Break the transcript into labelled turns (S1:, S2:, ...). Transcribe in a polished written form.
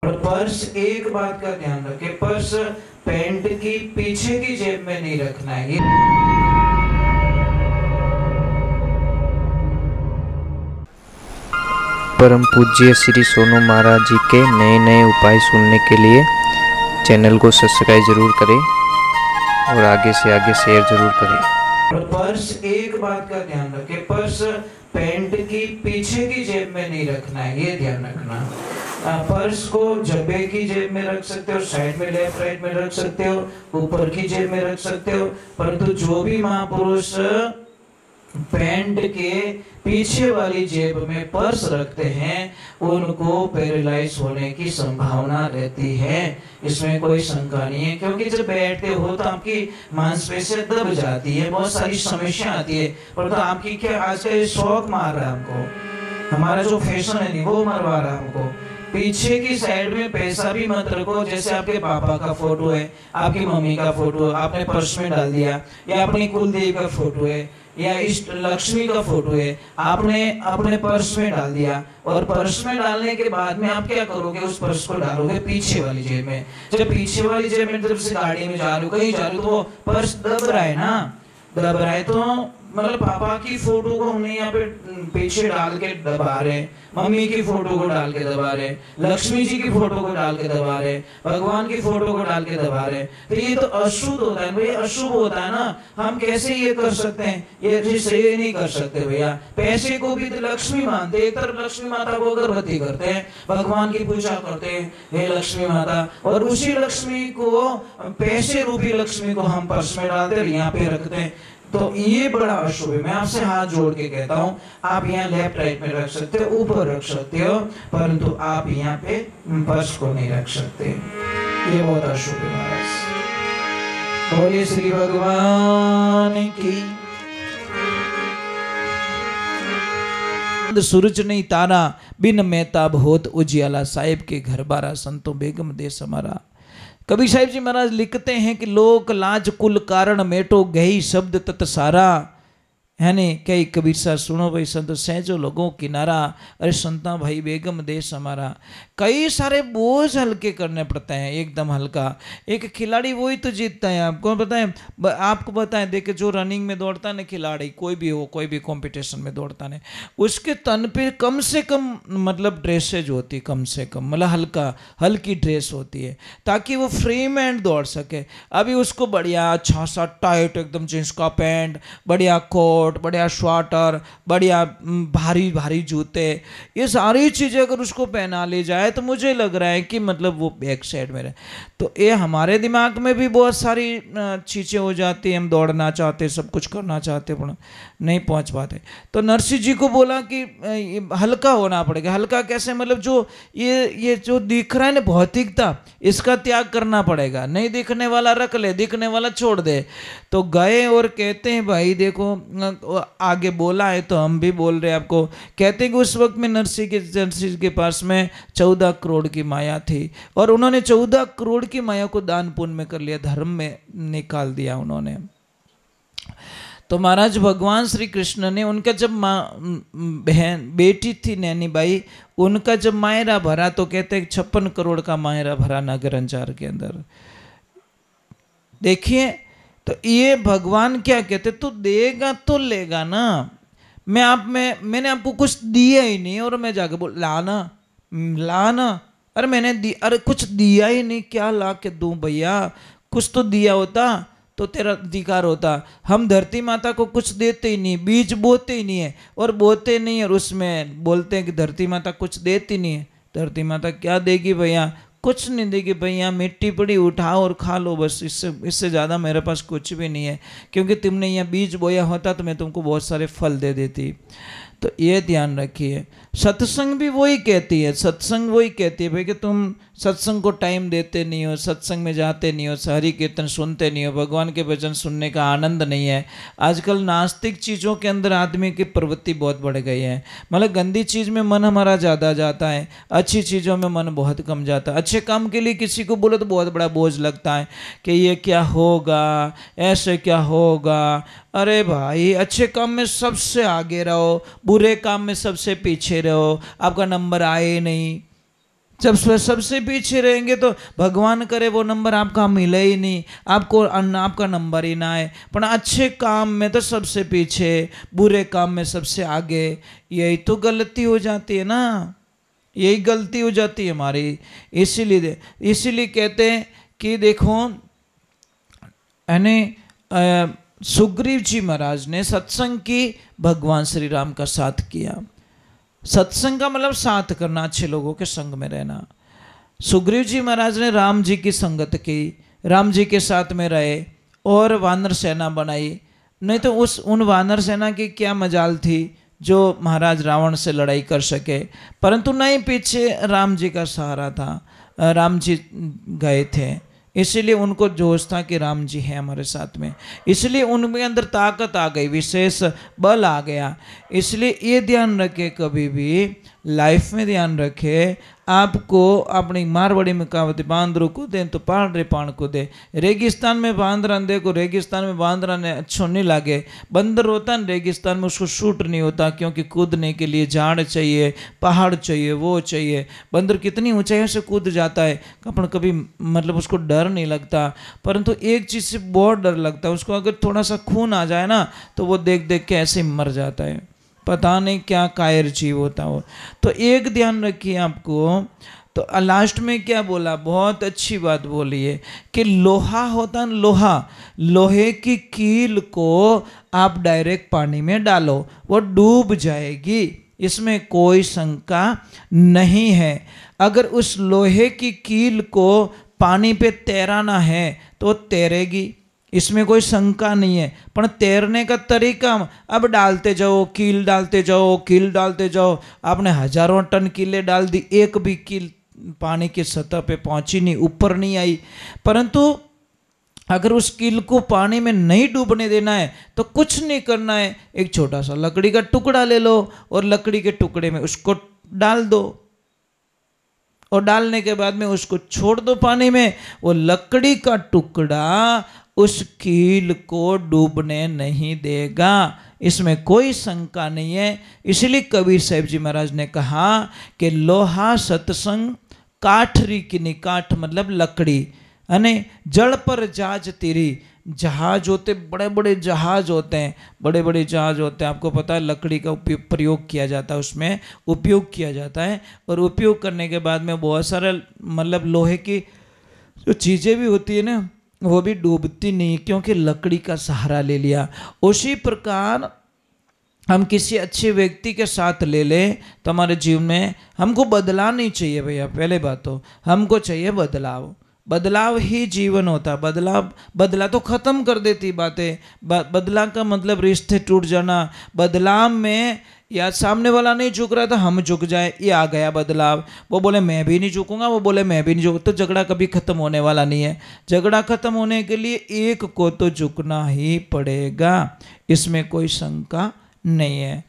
S1: और पर्स, एक बात का ध्यान रखें, पर्स पैंट की पीछे की जेब में नहीं रखना है। ये
S2: परम पूज्य श्री सोनू महाराज जी के नए नए उपाय सुनने के लिए चैनल को सब्सक्राइब जरूर करें और आगे से आगे शेयर जरूर करें।
S1: और पर्स, एक बात का ध्यान रखें, पर्स पैंट की पीछे की जेब में नहीं रखना है, ये ध्यान रखना। पर्स को जब्बे की जेब में रख सकते हो, साइड में लेफ्ट राइट में रख सकते हो, ऊपर की जेब में रख सकते हो, परंतु जो भी महापुरुष पैंट के पीछे वाली जेब में पर्स रखते हैं उनको पैरालाइज होने की संभावना रहती है। इसमें कोई शंका नहीं है, क्योंकि जब बैठते हो तो आपकी मांसपेशियां दब जाती है, बहुत सारी समस्या आती है। पर तो आपकी क्या आज का ये शौक मार रहा है हमको, हमारा जो फैशन है वो मरवा रहा है हमको। पीछे की साइड में पैसा भी मत रखो, जैसे आपके पापा का फोटो है, आपकी मम्मी का फोटो आपने पर्स में डाल दिया, या अपनी कुलदेवी का फोटो है, या इष्ट लक्ष्मी का फोटो है, आपने अपने पर्स में डाल दिया। और पर्स में डालने के बाद में आप क्या करोगे, उस पर्स को डालोगे पीछे वाली जेब में। जब पीछे वाली जेब में जब से गाड़ी में जा रहे हो, कहीं जा रहे हो, तो वो पर्स दब रहा है ना, दब रहा है, तो मतलब पापा की फोटो को हमने यहाँ पे पीछे डाल के दबा रहे, मम्मी की फोटो को डाल के दबा रहे, लक्ष्मी जी की फोटो को डाल के दबा रहे, भगवान की फोटो को डाल के दबा रहे, तो ये तो अशुद्ध होता है भैया, अशुभ होता है ना। हम कैसे ये कर सकते हैं, ये नहीं कर सकते भैया। पैसे को भी तो लक्ष्मी मानते, एक तरफ लक्ष्मी माता को अगरबत्ती करते हैं, भगवान की पूजा करते हैं, हे लक्ष्मी माता, और उसी लक्ष्मी को, पैसे रूपी लक्ष्मी को हम पर्स में डालते हैं, यहाँ पे रखते हैं, तो ये बड़ा अशुभ है। मैं आपसे हाथ जोड़ के कहता हूँ, आप यहाँ लेफ्ट राइट में रख सकते हो, ऊपर रख सकते हो, परंतु आप यहाँ पे पर्स को नहीं रख सकते, ये बहुत अशुभ है महाराज। बोलिए श्री भगवान की। सूरज नहीं तारा बिन मेहताब होत उजियाला, साहिब के घर बारा संतों बेगम देश हमारा। कबीर साहिब जी महाराज लिखते हैं कि लोक लाज कुल कारण मेटो गही शब्द तत सारा, है ने कई कबीर साहब सुनो भाई संत सहजो लोगों किनारा, अरे संता भाई बेगम देश हमारा। कई सारे बोझ हल्के करने पड़ते हैं, एकदम हल्का। एक खिलाड़ी वही तो जीतता है, आपको बताएं, आपको बताएं, देखे जो रनिंग में दौड़ता है ना खिलाड़ी, कोई भी हो, कोई भी कंपटीशन में दौड़ता है, उसके तन पे कम से कम मतलब ड्रेसेज होती, कम से कम मतलब हल्की ड्रेस होती है, ताकि वो फ्री में दौड़ सके। अभी उसको बढ़िया अच्छा सा टाइट एकदम जींस का पैंट, बढ़िया कोट, बढ़िया स्वेटर, बढ़िया भारी भारी जूते, ये सारी चीजें अगर उसको पहना ली जाए तो मुझे लग रहा है कि मतलब वो बैक साइड में रहे। तो ये हमारे दिमाग में भी बहुत सारी चीजें हो जाती है, हम दौड़ना चाहते, सब कुछ करना चाहते, पर नहीं पहुंच पाते। तो नरसिंह जी को बोला कि हल्का होना पड़ेगा। हल्का कैसे, मतलब जो ये जो दिख रहा है ना भौतिकता, इसका त्याग करना पड़ेगा। नहीं दिखने वाला रख ले, दिखने वाला छोड़ दे। तो गए और कहते हैं भाई देखो, आगे बोला है तो हम भी बोल रहे हैं आपको, कहते हैं कि उस वक्त में नरसिंह के पास में 14 करोड़ की माया थी, और उन्होंने 14 करोड़ की माया को दान पुण्य में कर लिया, धर्म में निकाल दिया उन्होंने। तो महाराज भगवान श्री कृष्ण ने उनका जब बहन बेटी थी नैनी बाई, उनका जब मायरा भरा तो कहते हैं 56 करोड़ का मायरा भरा नगर अंजार के अंदर। देखिए, तो ये भगवान क्या कहते, तू देगा तो लेगा ना। मैंने आपको कुछ दिया ही नहीं और मैं जाके बोल लाना, अरे मैंने अरे कुछ दिया ही नहीं, क्या ला के दूं भैया, कुछ तो दिया होता तो तेरा अधिकार होता। हम धरती माता को कुछ देते ही नहीं, बीज बोते ही नहीं है, और बोते नहीं, और उसमें बोलते हैं कि धरती माता कुछ देती नहीं है। धरती माता क्या देगी भैया, कुछ नहीं देगी भैया, मिट्टी पड़ी उठाओ और खा लो बस, इससे ज़्यादा मेरे पास कुछ भी नहीं है, क्योंकि तुमने यहाँ बीज बोया होता तो मैं तुमको बहुत सारे फल दे देती। तो ये ध्यान रखिए। सत्संग भी वही कहती है, सत्संग वही कहती है भाई कि तुम सत्संग को टाइम देते नहीं हो, सत्संग में जाते नहीं हो, हरि कीर्तन सुनते नहीं हो, भगवान के वचन सुनने का आनंद नहीं है। आजकल नास्तिक चीज़ों के अंदर आदमी की प्रवृत्ति बहुत बढ़ गई है, मतलब गंदी चीज़ में मन हमारा ज़्यादा जाता है, अच्छी चीज़ों में मन बहुत कम जाता है। अच्छे काम के लिए किसी को बोलो तो बहुत बड़ा बोझ लगता है कि ये क्या होगा, ऐसे क्या होगा। अरे भाई, अच्छे काम में सबसे आगे रहो, बुरे काम में सबसे पीछे रहो, आपका नंबर आए नहीं, जब सबसे पीछे रहेंगे तो भगवान करे वो नंबर आपका मिले ही नहीं, आपको आपका नंबर ही ना आए। पर अच्छे काम में तो सबसे पीछे, बुरे काम में सबसे आगे, यही तो गलती हो जाती है ना, यही गलती हो जाती है हमारी। इसीलिए कहते हैं कि देखो यानी सुग्रीव जी महाराज ने सत्संग की, भगवान श्री राम का साथ किया। सत्संग का मतलब साथ करना, अच्छे लोगों के संग में रहना। सुग्रीव जी महाराज ने राम जी की संगत की, राम जी के साथ में रहे और वानर सेना बनाई। नहीं तो उन वानर सेना की क्या मजाल थी जो महाराज रावण से लड़ाई कर सके, परंतु नहीं, पीछे राम जी का सहारा था, राम जी गए थे, इसलिए उनको जोश था कि राम जी हैं हमारे साथ में, इसलिए उनके अंदर ताकत आ गई, विशेष बल आ गया। इसलिए ये ध्यान रखे, कभी भी लाइफ में ध्यान रखे, आपको अपनी मारवाड़ी में कहावत, बांदरों को दे तो पहाड़ रे पान को दे। रेगिस्तान में बांदरा देखो, रेगिस्तान में बांदरा ने अच्छो नहीं लागे, बंदर होता है रेगिस्तान में, उसको शूट नहीं होता, क्योंकि कूदने के लिए झाड़ चाहिए, पहाड़ चाहिए, वो चाहिए। बंदर कितनी ऊंचाई से कूद जाता है, अपन कभी मतलब उसको डर नहीं लगता, परंतु एक चीज़ से बहुत डर लगता है उसको, अगर थोड़ा सा खून आ जाए ना तो वो देख देख के ऐसे ही मर जाता है, पता नहीं क्या कायर जीव होता हो। तो एक ध्यान रखिए आपको। तो लास्ट में क्या बोला, बहुत अच्छी बात बोली है कि लोहा होता है, लोहे की कील को आप डायरेक्ट पानी में डालो, वो डूब जाएगी, इसमें कोई शंका नहीं है। अगर उस लोहे की कील को पानी पे तैराना है तो तैरेगी, इसमें कोई शंका नहीं है। पर तैरने का तरीका, अब डालते जाओ कील, डालते जाओ कील, डालते जाओ, आपने हजारों टन कीले डाल दी, एक भी कील पानी की सतह पे पहुंची नहीं, ऊपर नहीं आई। परंतु अगर उस कील को पानी में नहीं डूबने देना है तो कुछ नहीं करना है, एक छोटा सा लकड़ी का टुकड़ा ले लो और लकड़ी के टुकड़े में उसको डाल दो, और डालने के बाद में उसको छोड़ दो पानी में, वो लकड़ी का टुकड़ा उस कील को डूबने नहीं देगा, इसमें कोई शंका नहीं है। इसलिए कबीर साहिब जी महाराज ने कहा कि लोहा सत्संग काठरी की निकाठ, मतलब लकड़ी, यानी जल पर जहाज तेरी, जहाज होते, बड़े बड़े जहाज होते हैं, बड़े बड़े जहाज होते हैं, आपको पता है लकड़ी का प्रयोग किया जाता है, उसमें उपयोग किया जाता है, और उपयोग करने के बाद में बहुत सारे मतलब लोहे की जो चीज़ें भी होती है ना, वो भी डूबती नहीं, क्योंकि लकड़ी का सहारा ले लिया। उसी प्रकार हम किसी अच्छे व्यक्ति के साथ ले लें तो हमारे जीवन में हमको बदलाव नहीं चाहिए भैया, पहले बात तो हमको चाहिए बदलाव, बदलाव ही जीवन होता है। बदला तो ख़त्म कर देती बातें, बदला का मतलब रिश्ते टूट जाना, बदलाव में या सामने वाला नहीं झुक रहा था हम झुक जाए, ये आ गया बदलाव, वो बोले मैं भी नहीं झुकूंगा, वो बोले मैं भी नहीं झुकूंगा, तो झगड़ा कभी ख़त्म होने वाला नहीं है। झगड़ा ख़त्म होने के लिए एक को तो झुकना ही पड़ेगा, इसमें कोई शंका नहीं है।